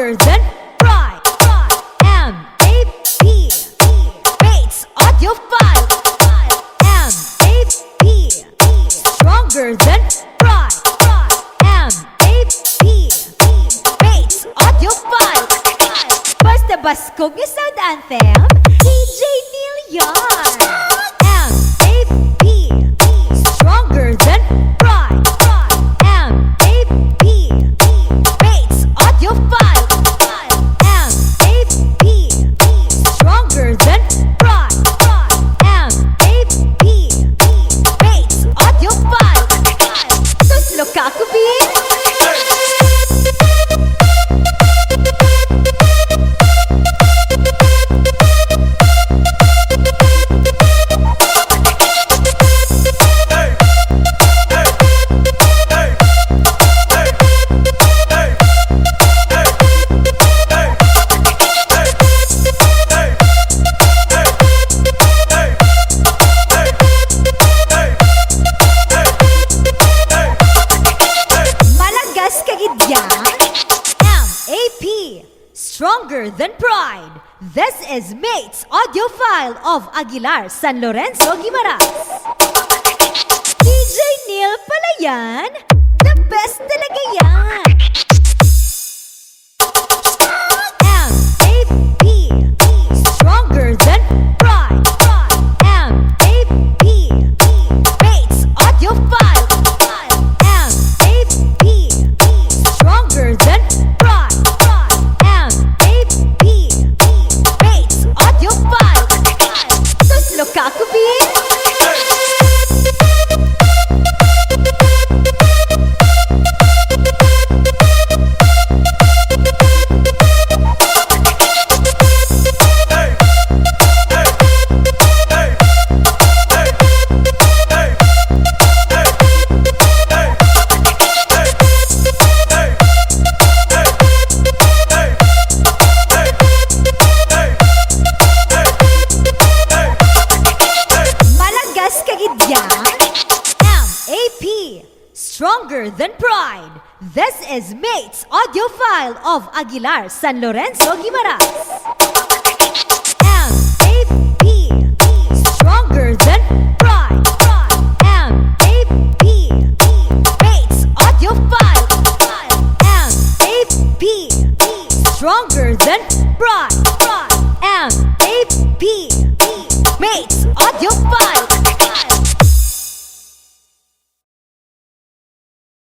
Stronger than pride. M-A-P Bates audio file. M-A-P Stronger than pride. M-A-P Bates audio file. Basta baskog yung sound anthem, DJ Neil yan. M-A-P Stronger than pride. M-A-P Bates audio file. M-A-P Stronger than pride. M-A-P Bates audio file. Tuslo ka kubin. Stronger than pride. This is Mates audio file of Aguilar, San Lorenzo, Guimaras. DJ Neil pala yan. The best talaga yan. M-A-P Stronger than pride. M-A-P Mates audio file. M-A-P Stronger than pride. Kakubin. Stronger than pride. This is Mates audio file of Aguilar, San Lorenzo, Guimaras. M-A-P Stronger than pride. M-A-P Mates audio file. M-A-P Stronger than pride. M-A-P Mates audio file.